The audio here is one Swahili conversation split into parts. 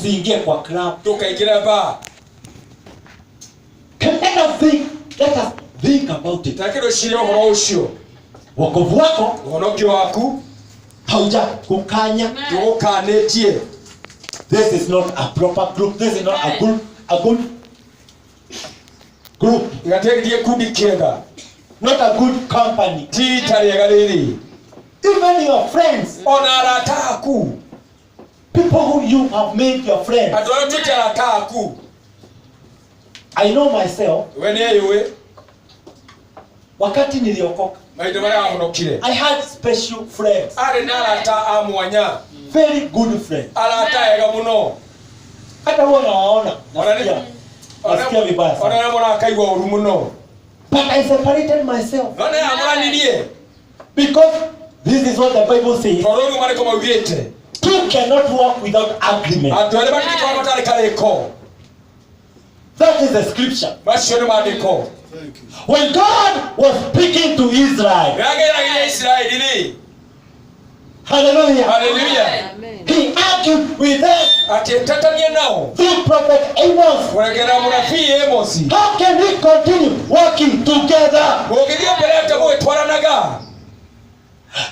tusiingie kwa club, tukaingia bar. Let us think about it. Takiro shiro horo ucio. Wokovu wako, Uhonoki waku hauja kukanya. tukanetie. This is not a proper group. This is not a good group. Igategerie kundi kiega. Not a good company. Tita rĩega. Even your friends, Ona arata aku. people who you have made your friends. Andũ arĩa twĩte arata aku. I know myself. We nĩyũĩ. Wakati niliokoka, Mahinda marĩa ahonokire. I had special friends. Arĩ na arata a mwanya. Very good friends. Arata ega mũno. Hata huwa nawaona, nasikia vibaya sana. Ona mwana akaigua ũru mũno. But I separated myself. No nĩ amũranirie. Because this is what the Bible says. Tondũ rĩu marĩko maugĩte. Two cannot walk without agreement. Andũ erĩ matingĩkorwo matarĩ karĩko. That is the scripture. Macio nĩ maandĩko. When God was speaking to Israel, Rĩagĩragĩria Isiraeli rĩ. hallelujah, Hallelujah. he argued with them Akĩtatania nao. through prophet Amos. Kũregera mũnabii Amosi. How can we continue working together? Mũngĩthiĩ mbere atĩ mũgĩtwaranaga.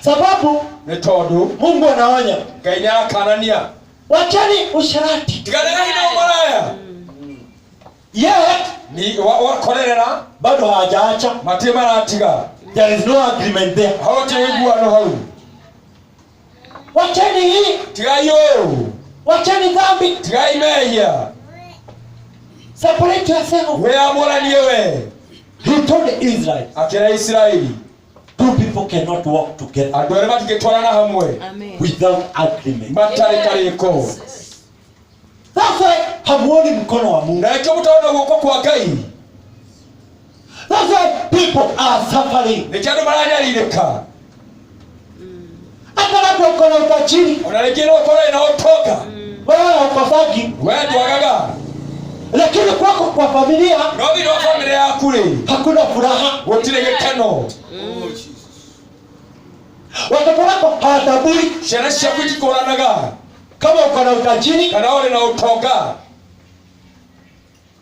Sababu Nĩ tondũ Mungu anaonya, Ngai nĩarakanania. wacheni usherati. Tiganai na ũmaraya. Yet Ni wakorerera bado hawajaacha. matirĩ maratiga. There is no agreement there. Haũtirĩ ũiguano hau. Wacheni hii, Tigai ũũ. wacheni dhambi. Tigai mehia. Separate yourself. Wĩamũranie we. He told Israel, Akĩra Isiraeli. two people cannot walk together Andũ erĩ matingĩtwarana hamwe without agreement. matarĩ karĩko. That's why hamuoni mkono wa Mungu. Na nĩkĩo mũtaona guoko kwa Ngai. That's why people are suffering. Nĩkĩo andũ maranyarirĩka. Hata labda uko na utajiri, Ona rĩngĩ no ũkorwo na ũtonga. wewe haukosagi, We ndwagaga. lakini kwako kwa familia No thĩinĩ wa bamĩrĩ yaku rĩ. hakuna furaha. Gũtirĩ gĩkeno. Watoto wako hawatambui Ciana ciaku itikũranaga. kama uko na utajiri. Kana ũrĩ na ũtonga.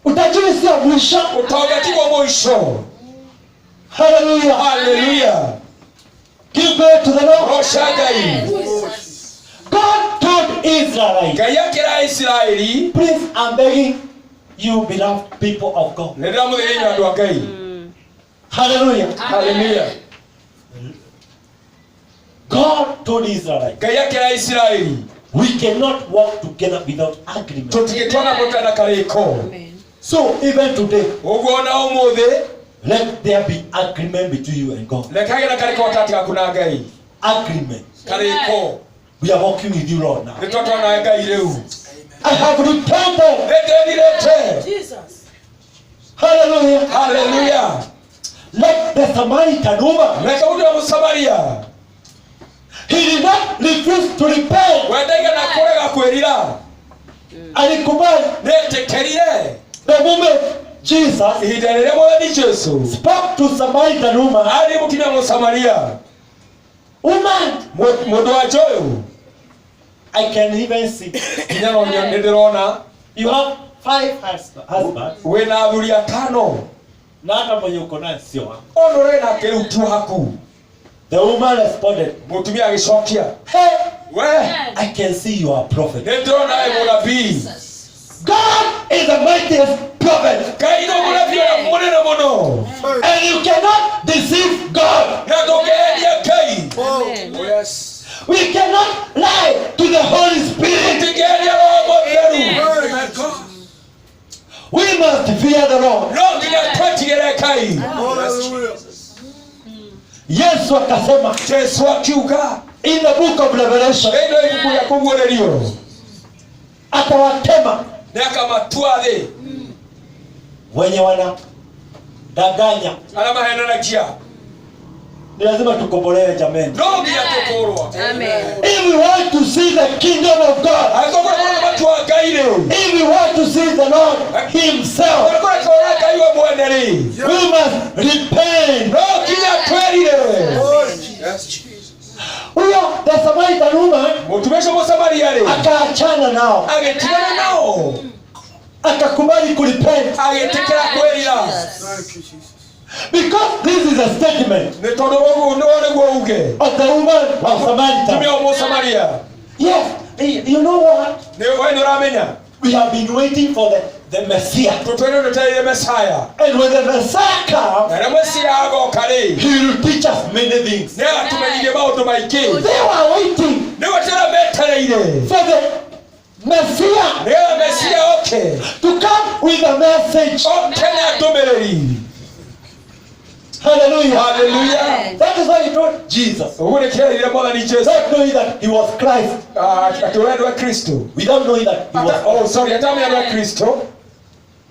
Utajiri sio mwisho. Ũtonga tiguo mũico. Hallelujah. Hallelujah. Give glory to the Lord. Roca Ngai. God told Israel, Ngai akĩra Isiraeli. please, I'm begging you, beloved people of God. Nĩ ndĩramũthĩrĩria andũ a Ngai. Hallelujah. Hallelujah. God told Israel, Ngai akĩra Isiraeli. we cannot walk together without agreement. Tũtigĩtwarana mũtarĩ karĩko. So even today, Ũguo ona ũmũthĩ. let there be agreement between you and God. Rekagĩra karĩko gatagatĩ gaku na Ngai. Agreement. Karĩko. We are walking with you, Lord, now. Nĩ twatwarana Ngai rĩu. I have repented. Nĩndĩrirĩte. Jesus. Hallelujah. Hallelujah. Let the Samaritan woman, Reke mũndũ wa Mũsamaria. he did not refuse to repent. Wendaiga na kũrega kwĩrira. Alikubali. Nĩetĩkĩrire. The moment Jesus Ihinda rĩrĩa Mwathani Jesũ spoke to Samaritan woman, arĩ mũtumia Mũsamaria. woman, Mũndũ wa njoyo. I can even see. Nginya no nĩndĩrona. You have 5 husbands. Wĩna athuri atano. Na hata mwenye uko naye sio wako. Ona ũrĩ na kĩrĩu tu haku. The woman responded, Mũtumia agĩcokia. hey, We. I can see you are a prophet. Nĩndĩrona wĩ mũnabii. God is the mightiest prophet. Ngai nĩ mũnabii ũrĩa mũnene mũno. And you cannot deceive God. Na ndũngĩendia Ngai. Amen. Oh, yes. We cannot lie to the Holy Spirit. Tũtingĩendia Roho Mũtheru. We must fear the Lord. No nginya twĩtigĩre Ngai. Yesu akasema Jesũ akiuga. in the book of Revelation, Thĩinĩ wa ibuku rĩa kũguũrĩrio. atawatema Nĩakamatua thĩ. wenye wana danganya. Arĩa mahenanagia. Ni lazima tukombolewe jameni. No nginya tũkũũrwo. Amen. If we want to see the kingdom of God, Angĩkorwo kũrĩ matua Ngai rĩ. if we want to see the Lord himself, Angĩkorwo kũrĩ Ngai we mwene rĩ. we must repent. No nginya twĩrire. Huyo the Samaritan woman mutumesha Mosamaria le akaachana nao, agetigana nao, akakubali kurepent, agetekera kwelira. because this is a statement Ne tondo wogu ne uge of the woman of Samaritan. tumia Mosamaria. Yes, you know what? Ne wenu ramenya. We have been waiting for the Messiah. Tutwende tutayire Messiah. And when the Messiah comes, Na Messiah ago kale. he will teach us many things. Ne atumenyige maundu maiki. They were waiting Ne watera metereire. for the Messiah Ne Messiah okay. to come with a message. Okay na tumereri. Hallelujah. Hallelujah. That is why he told Jesus, Ugure kile mwana ni Jesus. without knowing that he was Christ, Atuwendwa Kristo. without knowing that he was Oh sorry, atamya Kristo.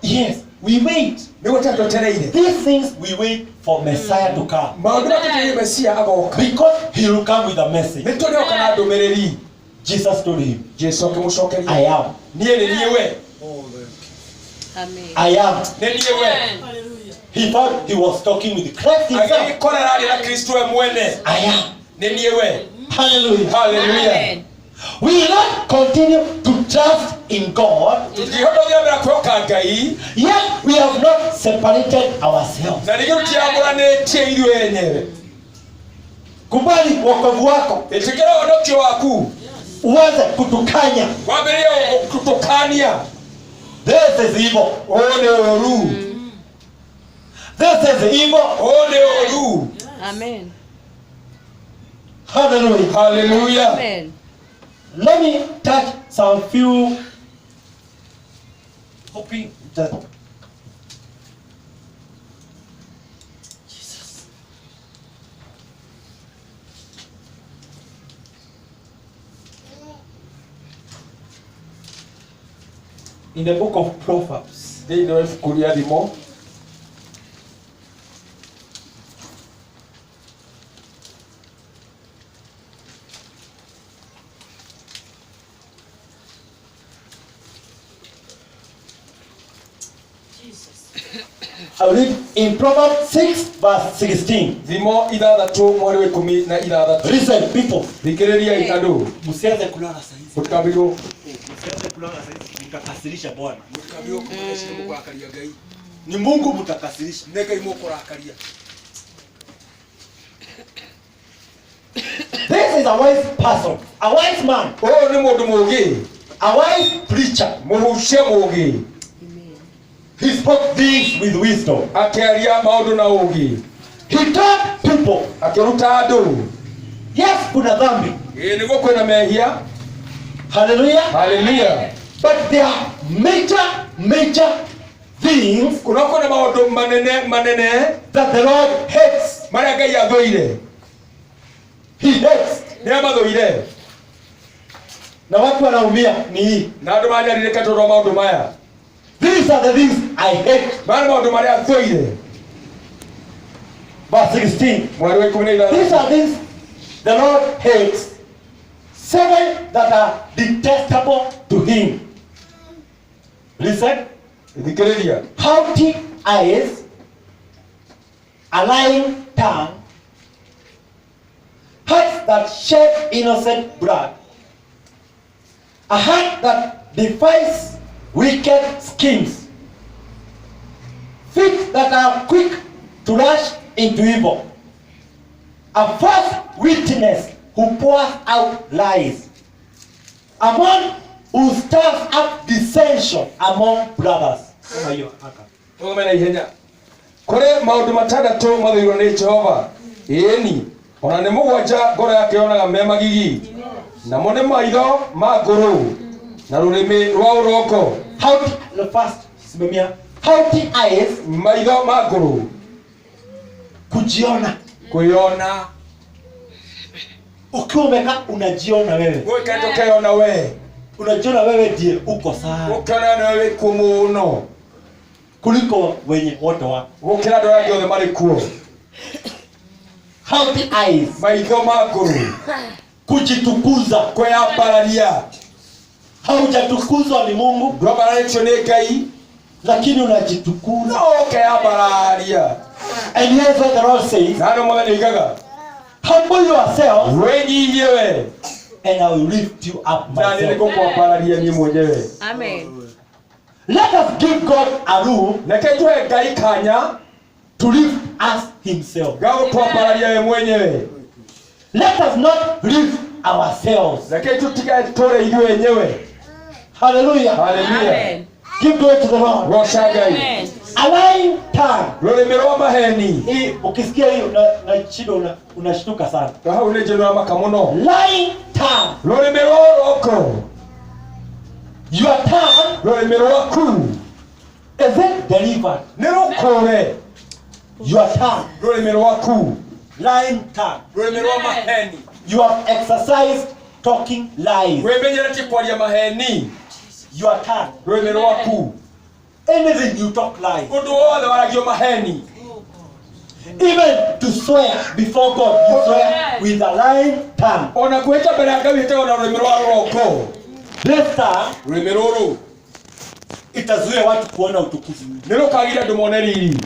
Yes, we wait. Ni watatu tereire. These things we wait for Messiah to come. Maundu matatu Messiah agoka. Because he will come with a message. Ne tondo kana ndumereri. Jesus told him, Jesu akimushokeria. I am. Niye ni niwe. Amen. I am. Ne niwe. He thought he was talking with Christ himself. Agikora rali na Kristo mwene. I am. Ne niwe. Hallelujah. Hallelujah. Amen. We will not continue to trust in God, Tukihodogia bila kuoka Ngai. yet we have not separated ourselves. Na niyo tiamburanĩtie ithuĩ enyewe. Kubali wokovu wako Itikira ondokio waku. uanze kutukanya. Wambĩrĩrie kutukania. This is evil. One oru. This is evil. One oru. Amen. Hallelujah. Hallelujah. Amen. Let me touch some few, hoping that Jesus. In the book of Proverbs, Thĩinĩ wa ibuku rĩa thimo. I read in Proverbs 6 verse 16. Thimo 6:16. Listen, people. Thikĩrĩriai andũ. Msianze kulala saa hizi. Mũtikambirwo. Msianze kulala saa hizi. Mtakasirisha Bwana. Mũtikambirwo kũmũreciria mũkũrakaria Ngai. Ni Mungu mtakasirisha. Nĩ Ngai mũkũrakaria. This is a wise person, a wise man, Ũyũ nĩ mũndũ mũũgĩ. a wise preacher. Mũhucia mũũgĩ. He spoke things with wisdom. Akĩaria maũndũ na ũũgĩ. He told people, Akĩruta andũ. yes, kuna dhambi. Nĩguo kwĩna mehia. Hallelujah. Hallelujah. But there are major things Kuna maũndũ manene that the Lord hates. marĩa Ngai athũire. He hates. Nĩamathũire. Na watu wanaumia ni hii. Na andũ manyarirĩka tondũ wa maũndũ maya. These are the things I hate. Maya nĩ maũndũ marĩa athũire. Verse 16. Mweri wa 16. These are things the Lord hates. 7 that are detestable to him. Listen. Thikĩrĩria. Haughty eyes, a lying tongue, hearts that shed innocent blood, a heart that defies wicked schemes, feet that are quick to rush into evil, a false witness who pours out lies, a man who stirs up dissension among brothers. Tũgome na ihenya. Kũrĩ maũndũ matandatũ mathũirwo nĩ Jehova. Ĩĩni. Ona nĩ mũgwanja ngoro yake yonaga me magigi. Namo nĩ maitho ma ngũrũ. Na rũrĩmĩ rwa ũrongo. Haughty eyes, Maitho ma ngũrũ. kujiona. Kwĩyona. Ukiwa umekaa unajiona wewe. Gwĩka tũkeyona we. Unajiona wewe ndiye uko sawa Ũkĩona nĩ wĩ kuo mũno. kuliko wenye wote wako. Gũkĩra andũ arĩa angĩ othe marĩ kuo. Haughty eyes, Maitho ma ngũrũ. kujitukuza. Kwĩyambararia. Haujatukuzwa ni Mungu, Ndwambaranĩtio nĩ Ngai. lakini unajitukuza. No ũkeyambararia. And here's what the Lord says, Na andũ mothe nĩoigaga. humble yourself Wĩnyihie we. and I will lift you up na myself. nĩngũkwambararia niĩ mwenyewe. Amen. Let us give God a room Reke tũhe Ngai kanya to lift us himself. ga gũtwambararia we mwenyewe. Let us not lift ourselves. Reke tũtige tũre ithuĩ enyewe. Hallelujah. Hallelujah. Amen. Give glory to the Lord. Goca Ngai. Amen. A lying tongue. Rũrĩmĩ rwa maheni. Hii ukisikia hiyo na shida unashtuka sana. Na hau nĩ njĩra maka mũno. Lying tongue. Rũrĩmĩ rwa ũroko. Your tongue, Rũrĩmĩ rwaku is it delivered? nĩ rũkũre. Your tongue, Rũrĩmĩ rwaku. lying tongue. Rũrĩmĩ rwa maheni. You have exercised talking lies. Wĩmenyeretie kwaria maheni. Your tongue. Rũrĩmĩ rwaku. Anything you talk lies. Ũndũ wothe waragio maheni. Even to swear before God, you swear with a lying tongue. Ona kwĩhĩta mbere ya Ngai wĩhĩtaga na rũrĩmĩ rwa rũroko. This tongue, Rũrĩmĩ rũrũ itazuia watu kuona utukufu. nĩ rũkagire andũ mone riri.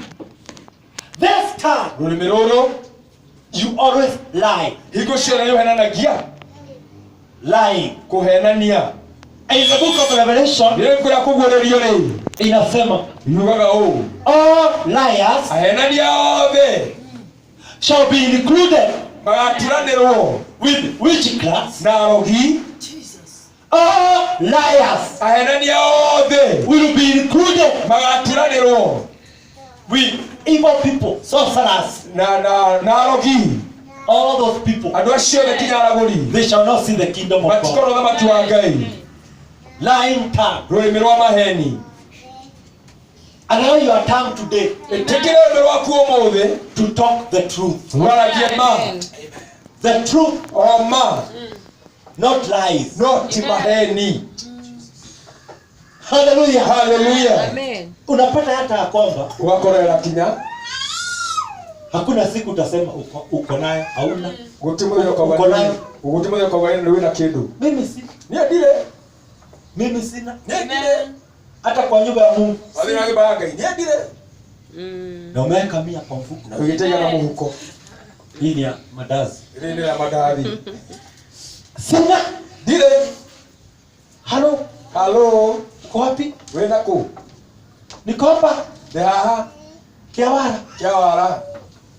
This tongue, Rũrĩmĩ rũrũ you always lie. hingo ciothe nĩ ũhenanagia. Lying. Kũhenania. In the book of Revelation, Nĩ kũrĩa kũguũrĩrio rĩ. inasema, Yugaga ũũ. all liars Ahenania othe shall be included magaturanĩrwo with witchcraft. na arogi. All liars Ahenania othe will be included magaturanĩrwo with evil people, sorcerers, na arogi. all those people. Andũ acio othe kinya aragũri They shall not see the kingdom of God. matikona ũthamaki wa Ngai. Lying tongue. Rũrĩmĩ rwa maheni. Allow your tongue today Ĩtĩkĩre rũrĩmĩ rwaku ũmũthĩ to talk the truth. rwaragie ma. Amen. The truth, O ma not lies. no ti maheni. Hallelujah. Hallelujah. Amen. Unapata hata ya kwamba Ũgakorera kinya hakuna siku utasema uko nayo, hauna. gũtĩ mũthenya ũkauga Uko nayo. gũtĩ mũthenya ũkauga nĩ wĩna kĩndũ. Mimi sina. Nĩ ndire Mimi sina. Hata kwa nyumba ya Mungu. wathiĩ na nyũmba ya Ngai nĩ ndire Na umeweka 100 kwa mfuko. na ũgĩteiga na mũhuko. Hii ni ya madazi. Ĩrĩ nĩ ya mandathi. Sina. Ndire. Halo, Halo. uko wapi? Wĩna kũ? Niko hapa Ndĩ haha Kiawara. Kĩawara.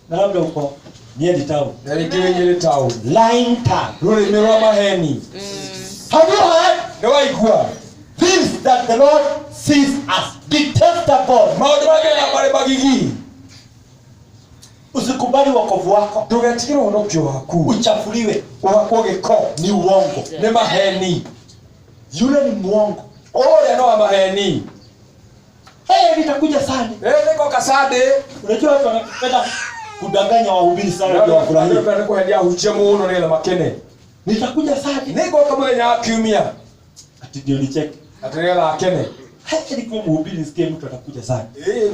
Na labda uko Nyeri town. Na rĩngĩ wĩ Nyĩrĩ town. Lying tongue. Rũrĩmĩ rwa maheni. Have you heard Nĩ waigua things that the Lord sees as detestable? maũndũ marĩa Ngai marĩ magigi. Usikubali wokovu wako Ndũgetigĩre ũhonokio waku uchafuliwe. ũgakwo gĩko. Ni uongo. Nĩ maheni. Yule ni muongo. Ũrĩa no wa maheni. Nitakuja sana. Nĩko kasande. Unajua watu wanapenda kudanganya wahubiri sana ndio wafurahie. Nĩ kũhendia ahunjia mũno nĩgetha makene. Nitakuja sana. Nĩgoka mũthenya wa kiumia Ati ndio nicheke. atĩ nĩgetha akene. Nilikuwa mhubiri nisikie mtu atakuja sana.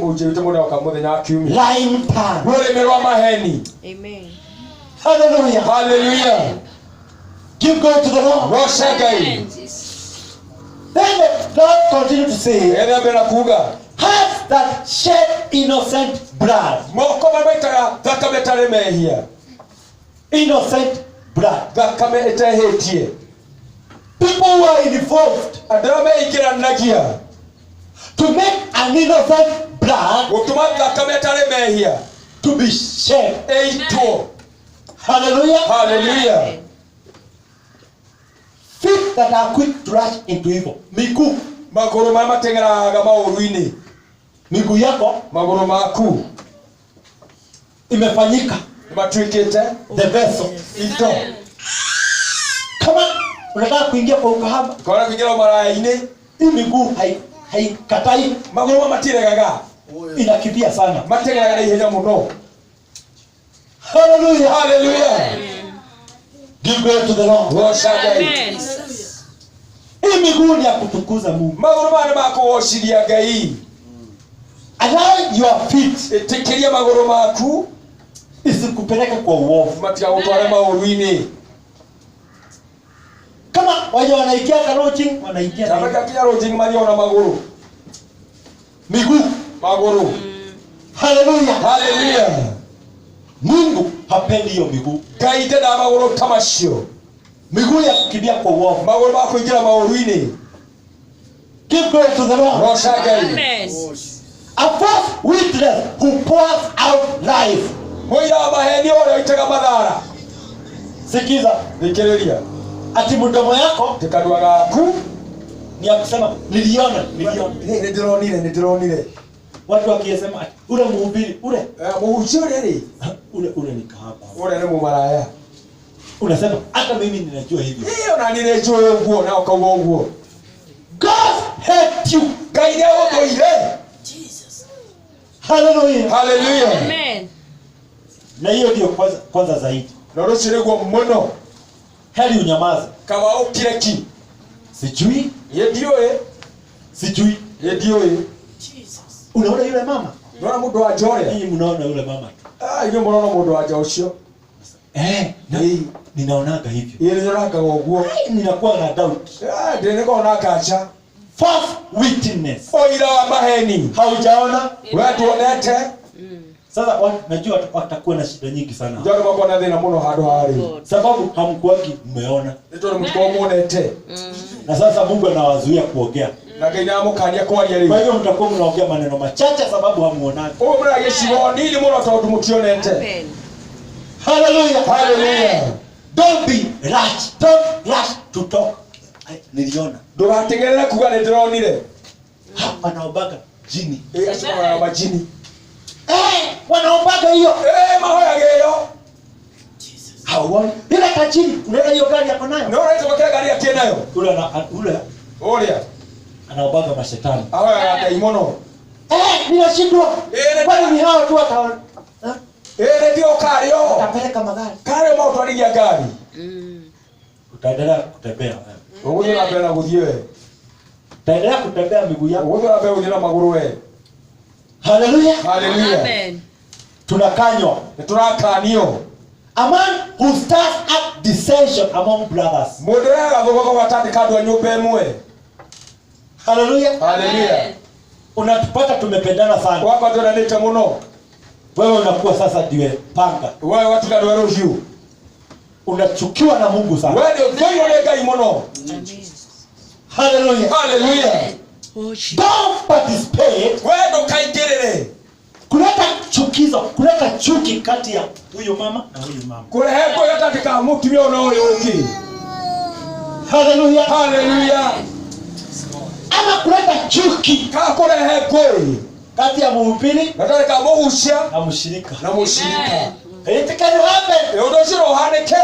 Mũhunjia witũ mũno oka mũthenya wa kiumia. Lying tongue. Rũrĩmĩ rwa maheni. Amen. Hallelujah. Hallelujah. Give glory to the Lord. Goca Ngai. Then the Lord continued to say, Etha mbere na kuga hearts that shed innocent blood. moko marĩa maitaga thakame ĩtarĩ mehia. Innocent blood. Thakame ĩtehĩtie. People who are involved Andũ arĩa meingĩranagia to make an innocent blood gũtũma thakame ĩtarĩ mehia to be shed. ĩitwo. Hallelujah. Hallelujah. Feet that are quick to rush into evil. Miguu. Magũrũ marĩa mateng'eraga maũru-inĩ. Miguu yako Magũrũ maku imefanyika nĩ matuĩkĩte the vessel. indo. Kama unataka kuingia kwa ukahaba, Kona kuingĩra ũmaraya-inĩ hii miguu haikatai, magũrũ matiregaga inakimbia sana. mateng'eraga na ihenya mũno. Hallelujah. Hallelujah. Give glory to the Lord. Goca Ngai. Amen. Hii miguu ni ya kutukuza Mungu. Magũrũ maya nĩ ma kũgocithia Ngai. Allow your feet Ĩtĩkĩria magũrũ maku isikupeleke kwa uovu. matigagũtware maũru-inĩ. Kama waje wanaingia karojing, wanaingia na Tamaka kinya rũnjingi mathiĩ na magũrũ. miguu. Magũrũ. Hallelujah. Hallelujah. Mungu hapendi hiyo miguu. Ngai ndendaga magũrũ ta macio. miguu ya kukimbia kwa uovu. maguru ma kuingira mauru-ini. Give glory to the Lord. Goca Ngai. Amen. A false witness who pours out lies. Muira wa maheni uria itaga mathara. Sikiza, Thikiriria. ati mdomo yako Ti kanua gaku. ni ya kusema niliona. Ndironire. Watu wakisema ati ule mhubiri ule Muhunjia uria ri. ule ni kahaba. Uria ni mumaraya. Unasema hata mimi ninajua hivyo. Iyo na nire njui uguo na ukauga uguo. God hate you. Ngai ni aguthuire. Hallelujah. Hallelujah. Amen. Na hiyo ndio kwanza zaidi. Na rucio niguo muno. Heri unyamaze. Kama ukire ki. Sijui. Sijui. Unaona yule mama? Unaona mundu wa Joria? Ninyi mnaona yule mama tu. Iyo munaona mundu wa Jocio. Ninaonaga hivyo. Yeye nyoraga uguo. Ninakuwa na doubt. Ndineko na kacha. False witness. Oira wa maheni. Haujaona? Wewe tuonete. Sasa najua watakuwa na shida nyingi sana. Ndio mako na thina muno handu hari. Sababu hamkuwagi mmeona. Ndio mtuko muonete. Na sasa Mungu anawazuia kuongea. Na Ngai amukania kwaria riu. Kwa hivyo mtakuwa mnaongea maneno machache sababu hamuonani. Uwe mra gicigo nini muno tondu mutionete. Amen. Hallelujah. Hallelujah. Don't be rush. Don't rush to talk. Niliona. Ndugategerere kuga ni ndironire. Wanaombaga jini. Ashikana majini. Wanaombaga hiyo. Mahoyage hiyo. Hauoni? Ile tajiri, unaona hiyo gari yako nayo? Ndio right wakati gari yake nayo. Ule anaombaga mashetani. Ahoya daimono. Ninashindwa. Kwani ni hao tu wataona. Ndio kario. Utapeleka magari. Kario mautwarigia gari. Utaendelea kutembea. Uguthie na mbere na guthie we. Utaendelea kutembea miguu yako. Uguthie na mbere guthie na maguru we. Hallelujah. Hallelujah. Amen. Tunakanywa. Turakanio. A man who stirs up dissension among brothers. Mundu ya thogoko gatati kandu a nyumba imwe. Hallelujah. Hallelujah. Unatupata tumependana sana. Wako tunanita muno. Wewe unakuwa sasa ndiwe panga. Wewe watu kandu ruhiu. Unachukiwa na Mungu sana. Wewe ndio ngoyo le Ngai muno. Hallelujah. Hallelujah. Don't participate. Wewe ndo kaingirire. Kuleta chukizo, kuleta chuki kati ya huyu mama na huyu mama. Kurehe ko yata tika mutumia ona uyu ungi. Hallelujah. Hallelujah. Ama kuleta chuki Ka kurehe ko kati ya mhubiri nataka kama uhusia na mshirika. na mushirika. It can happen. Yodo shiro haneke.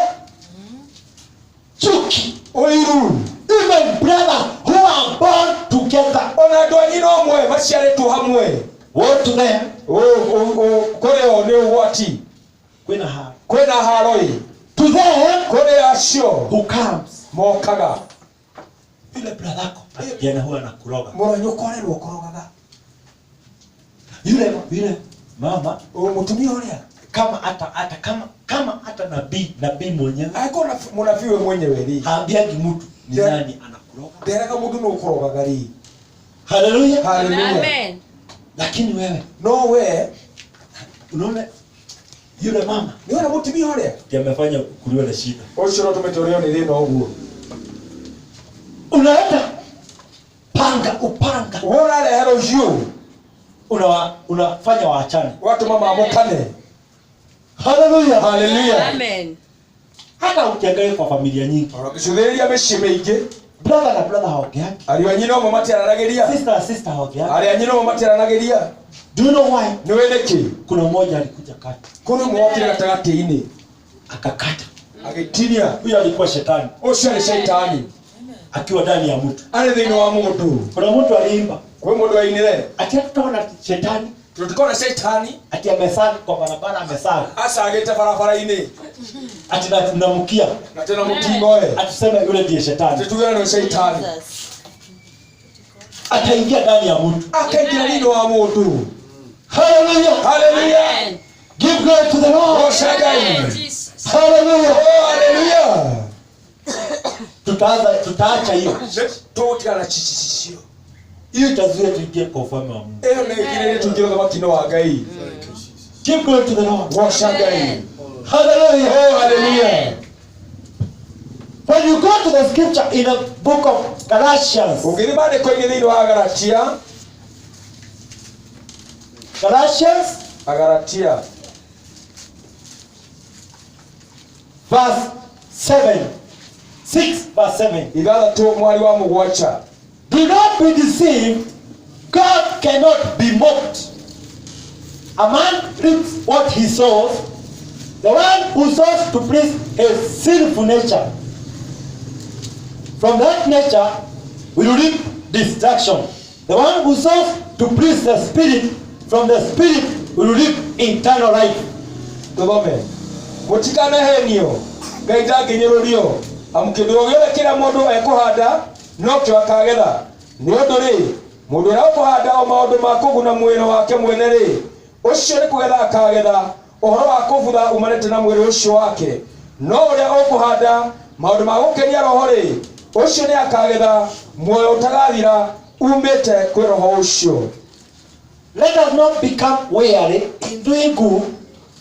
Chuki. Oiru. Even brothers who are born together. Ona ndwanyi no mwe maciare tu hamwe. Wote naye Kore o ni ugwati. kwena haroi. To them Kore acio who comes. Mokaga. Yule brother yako yana huwa anakuroga. Moranyo kore ro korogaga. Yule mama mutumia uria kama hata nabii mwenyewe aiko na munafiwe mwenyewe ri haambiagi mtu ni nani anakuroga. Dereka mtu no kurogaga ri. Hallelujah. Hallelujah. Amen. Lakini wewe no we unaona yule mama ni wana mutumia uria amefanya kuliwa na shida. Oshiro tumetorio ni rino uguo. Unaleta upanga. Wona lehero hiyo. Unafanya waachane. Watu mama amokane. Hallelujah. Hallelujah. Amen. Hata ukiangalia kwa familia nyingi. Wakishuhudia meshimeige. Brother na brother hawaongeani. Aliwanyina mama tiaranageria. Sister na sister hawaongeani. Aliwanyina mama tiaranageria. Do you know why? Ni weleki. Kuna mmoja alikuja kati. Kuna mwokile gatagati-ini. Akakata. Agitiria. Huyo alikuwa shetani. Ucio ni shetani. Akiwa ndani ya mtu. Ari thini wa mundu. Kuna mtu aliimba. Kwa mundu ainire. Ati tutaona shetani. Tutikona shetani. Ati amesali kwa barabara amesali. Asa agete barabara-ini. Ati tunamkia. Na tena mutingo Atuseme yule ndiye shetani. Tutugana na shetani. Ataingia ndani ya mtu. Akaingia ndani wa mundu. Hallelujah. Hallelujah. Give glory to the Lord. Hallelujah. Oh, hallelujah. Tutaacha hiyo. Tutikana chichichio. Hiyo itazuia tuingie kwa ufalme wa Mungu. Eyo negirire tungire kwa kino wa Ngai. Give glory to the Lord. Washa Ngai. Hallelujah. Oh, hallelujah. When you go to the scripture in the book of Galatians, Agalatia verse 7, 6 verse 7. Do not be deceived, God cannot be mocked. A man reaps what he sows. The one who sows to please his sinful nature, from that nature will reap destruction. The one who sows to please the Spirit, from the Spirit will reap eternal life. Mutikana henio gaita nginyirurio amukindu ogere kila mundu ekuhanda no kyo akagetha ni undu ri mundu ria ukuhanda o maundu ma kuguna mwiri wake mwene ri ucio ni kugetha akagetha uhoro wa kuvutha umanite na mwiri ucio wake no uria ukuhanda maundu ma gukenia roho ri ucio ni akagetha muoyo utagathira umite kwi roho ucio. Let us not become weary in doing good,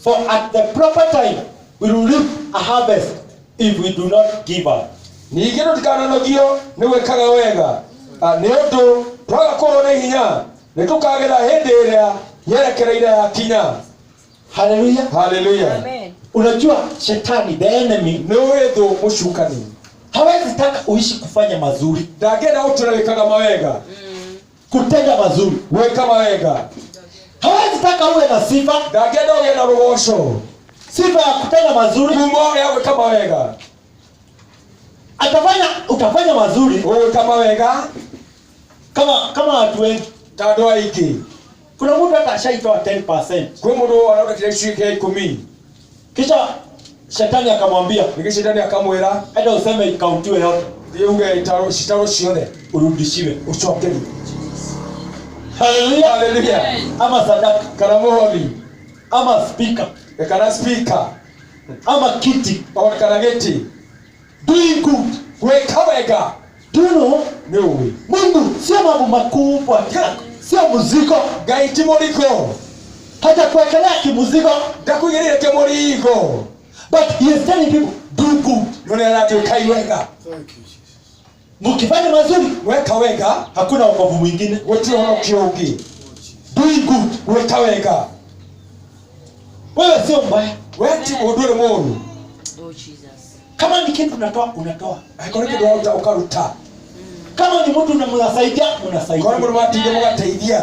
for at the proper time we will reap a harvest if we do not give up. Ningĩ tũtikananogio nĩ gwĩkaga wega nĩ ũndũ twaga kũrwo na hinya nĩ tũkagetha hĩndĩ ĩrĩa yerekereire yakinya. Hallelujah. Hallelujah. Amen. Unajua shetani, the enemy, nĩ wĩthũ mũcukani hawezi taka uishi kufanya mazuri, ndangĩenda ũtũre wĩkaga mawega, kutenda mazuri, gwĩka mawega. hawezi taka uwe na sifa, ndangĩenda ũgĩe na rũgoco, sifa ya kutenda mazuri. ngumo ya gwĩka mawega. Utafanya mazuri Gwĩka mawega kama watu wengi. ta andũ aingĩ. Kuna mtu hata ashaitoa 10%, Kwĩ mũndũ arauga kĩrĩa gĩcunjĩ kĩa 10, kisha shetani akamwambia ningĩ cindani akamwĩra hata useme ikauntiwe yote, thiĩ uge citarũ ciothe urudishiwe. ũcokerie. Hallelujah. Hallelujah. Ama sadaka, Kana mũhothi ama speaker, kana speaker ama kiti. ona kana gĩtĩ. Doing good. Gwĩka wega Do you know, nĩ ũĩ Mungu sio mambo makubwa, sio muziko, Ngai ti mũrigo, hata kuwekelea kimuziko, ndakũigĩrĩire kĩmũrigo, but he is telling people do good. no nĩ aratwĩkai wega. Mkifanya mazuri Gwĩka wega hakuna wokovu mwingine. gũtirĩ ũhonokio ũngĩ. Doing good. Gwĩka wega Wewe sio mbaya, we ti mũndũ ũrĩ mũũru. Oh, Jesus. kama ni kitu unatoa unatoa, Angĩkorwo nĩ kĩndũ waruta ũkaruta, kama ni mtu unamsaidia korwo nĩ unasaidia. mũndũ mateithia mũgateithia.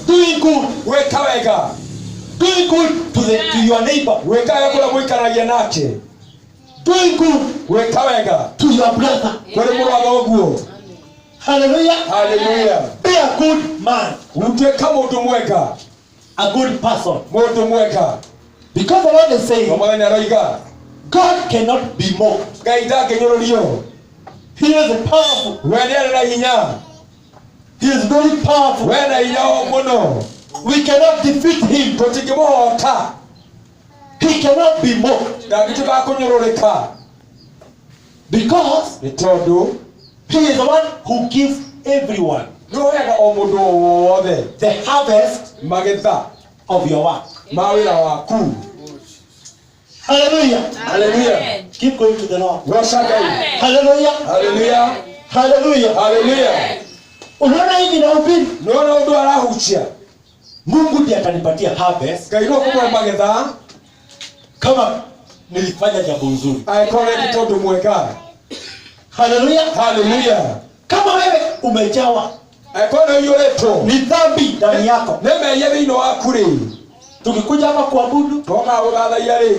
Doing good. Gwĩka wega, Doing good to your neighbor. gwĩka wega kũrĩa mũikaragia nake. Doing good Gwĩka wega to your brother. kũrĩ mũrũ wa thoguo. Hallelujah. Hallelujah. Be a good man, Gũtuĩka mũndũ mwega, a good person, mũndũ mwega. because the Lord is saying Mwathani aroiga God cannot be mocked. Ngai ndangĩnyũrũrio. He is powerful. We nĩ arĩ na hinya, He is very powerful. we na hinya o mũno. We cannot defeat him. Tũtingĩmũhoota, He cannot be mocked ndangĩtuĩka wa kũnyũrũrĩka, because nĩ tondũ he is the one who gives everyone nĩ ũheaga o mũndũ o wothe the harvest magetha of your work. ma wĩra waku. Hallelujah. Hallelujah. Keep going to the Lord. Goca Ngai. Hallelujah. Hallelujah. Hallelujah. Hallelujah. Unaona hivi na ubiri, Nĩwona ũndũ arahutia, Mungu ndiye atanipatia harvest Ngai no kũmũhe magetha kama nilifanya jambo nzuri. angĩkorwo nĩekĩte ũndũ mwega. Hallelujah. Hallelujah. Kama wewe umejawa Angĩkorwo nĩũiyũrĩtwo ni dhambi ndani yako, nĩ mehia thĩinĩ waku rĩ, tukikuja hapa kuabudu, toka gũthathaia rĩ,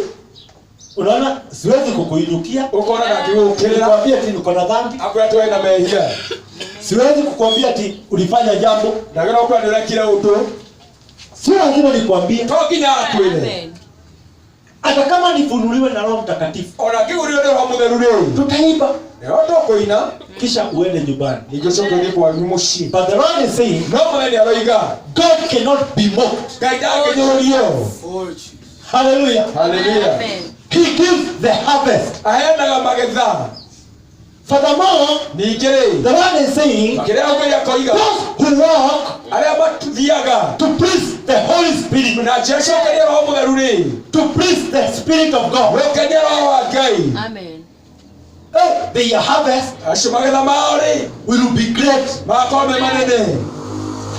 unaona siwezi kukuinukia ũkona ndangĩgũũkĩrĩra nikwambia ati niko na dhambi, akwĩra twĩ na mehia, siwezi kukwambia ati ulifanya jambo, ndagĩrĩirwo gũkorwo nĩũrekire ũndũ, sio lazima nikwambie, to nginya akwĩre. Amen. hata kama nifunuliwe na Roho Mtakatifu. Ona ngĩgũrĩrwo nĩ Roho Mũtheru rĩ, Tutaimba nĩho tũkũina kisha uende nyumbani. ningĩ ũcoke ũthiĩ kwanyu mũciĩ. But the Lord is saying No Mũthenya aroiga God cannot be mocked. Ngai ndangĩnyũrũrio. Hallelujah. Hallelujah. Amen. He gives the harvest. Aheanaga magetha. Furthermore, Ningĩ rĩ, the Lord is saying kĩrĩa Ngai akoiga those who walk arĩa mathiaga to please the Holy Spirit, na njĩra cokeria Roho Mũtheru rĩ, to please the Spirit of God, gũkenia Roho wa Ngai, Amen. their harvest acio magetha mao rĩ will be great. magakorwo me manene.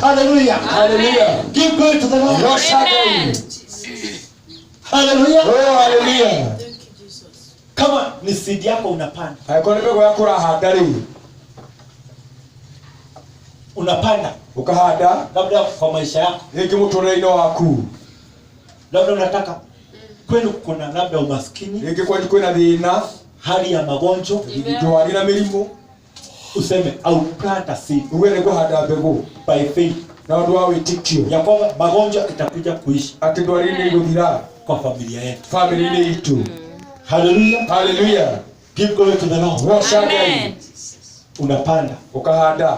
Hallelujah. Hallelujah. Give glory to the Lord. Goca Ngai. Hallelujah. Oh, hallelujah. Kama ni seed yako unapanda. Angĩkorwo nĩ mbegũ yaku ũrahanda rĩ, Unapanda ũkahanda labda kwa maisha yako. rĩngĩ mũtũrĩre-inĩ waku, Labda unataka kwenu kuna labda umaskini, rĩngĩ kwanyu kwĩna thĩna, hali ya magonjwa, ndwari na mĩrimũ, useme au plant a seed uge nĩ kũhanda mbegũ by faith na ũndũ wa wĩtĩkio ya kwamba magonjwa itakuja kuishi atĩ ndwari nĩ igũthira kwa familia yetu. family-inĩ itũ. Hallelujah. Hallelujah. Give glory to the Lord. Goca Ngai. Unapanda. Ũkahanda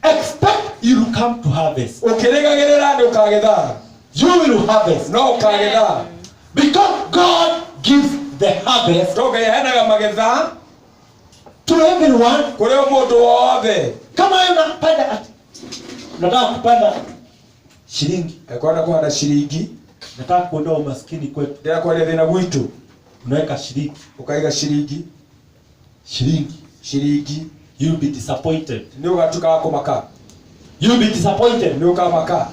Expect you will come to harvest. ũkĩrĩgagĩrĩra nĩ ũkagetha, You will harvest. no ũkagetha, Because God gives the harvest tondũ Ngai aheanaga magetha to everyone. kũrĩ mũndũ wothe. Kama wewe unapanda ati unataka kupanda shilingi, Kwenda kũhanda ciringi, nataka kuondoa umaskini kwetu, ndĩra kwaria thĩna gwitũ, unaweka shilingi, ũkaiga ciringi, ciringi, you'll be disappointed. nĩ ũgatuĩka wa kũmaka, You'll be disappointed. nĩ ũkamaka.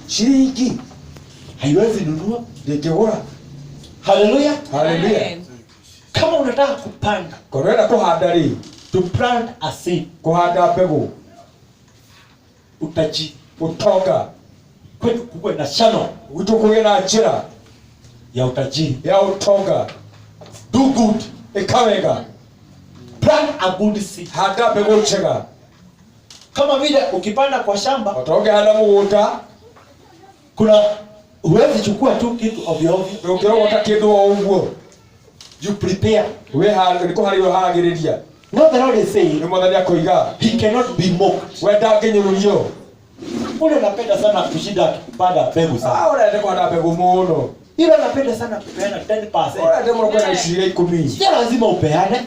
Ciringi Haiwezi nunua. ndĩngĩgũra. Hallelujah. Hallelujah. Kama unataka kupanda, Korwo wenda kũhanda rĩ, to plant a seed, kũhanda mbegũ, utaji ũtonga, kwetu kuwe na channel gwitũ kũgĩe na njĩra ya utajiri. ya ũtonga. Do good. Ĩka wega, Plant a good seed. handa mbegũ njega. Kama vile ukipanda kwa shamba, Ũtongehanda mũgũnda, kuna huwezi chukua tu kitu ovyo ovyo. ndũngĩrogota kĩndũ o ũguo. You prepare. Nĩ kũharĩria ũharagĩrĩria. What the Lord is saying, Nĩ Mwathani akũiga, he cannot be mocked. we ndangĩnyũrũrio. Ule anapenda sana kushinda kupanda mbegu sana. Ũrenda kũhanda mbegũ mũno, Ila anapenda sana kupeana 10%. ũrenda mũno kwenda gĩcunjĩ gĩa 10. Sio lazima upeane.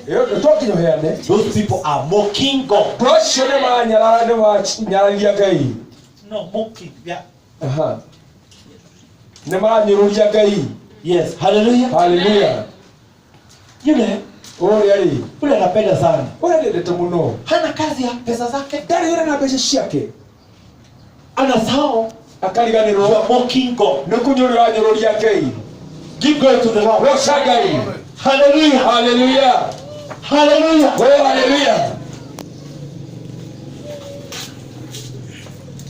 To nginya ũheane. Those people are mocking God. Andũ acio nĩ manyararagia Ngai. No, mocking. Yeah. Aha. Nĩ maranyũrũria Ngai. Yes. Hallelujah. Hallelujah. Yule Ũrĩa rĩ, anapenda sana. ũrĩa ndendete mũno, Hana kazi ya pesa zake. ndarĩ wĩra na mbeca ciake, Anasahau. akariganĩrwo You are mocking God. nĩ kũnyũrũria nyũrũria Ngai. Give glory to the Lord. Goca Ngai. Hallelujah. Hallelujah. Hallelujah. Oh, hallelujah.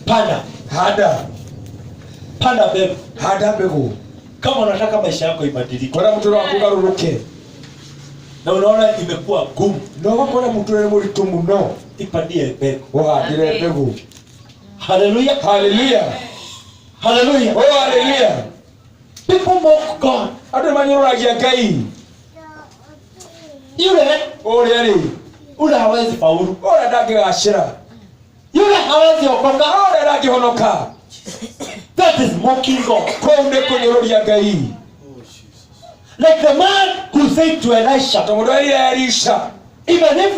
Panda. Panda mbegu. Handa mbegũ. Kama unataka maisha yako ibadilike Kwenda mũtũrĩre waku ũgarũrũke, na unaona imekuwa gumu, na ũgakorwo mũtũrĩre mũritũ mũno, ipandie mbegu. ũhandĩre mbegũ. Hallelujah. Hallelujah. Hallelujah. Oh, hallelujah. People mock God. Andũ manyũrũragia Ngai. Yule Ũrĩa rĩ, hawezi faulu. ũrĩa ndangĩgacĩra, Yule hawezi okoka. ũrĩa ndangĩhonoka. That is mocking God. Kũu nĩ kũnyũrũria Ngai. Like the man who said to Elisha, Ta mũndũ ũrĩa Elisha, even if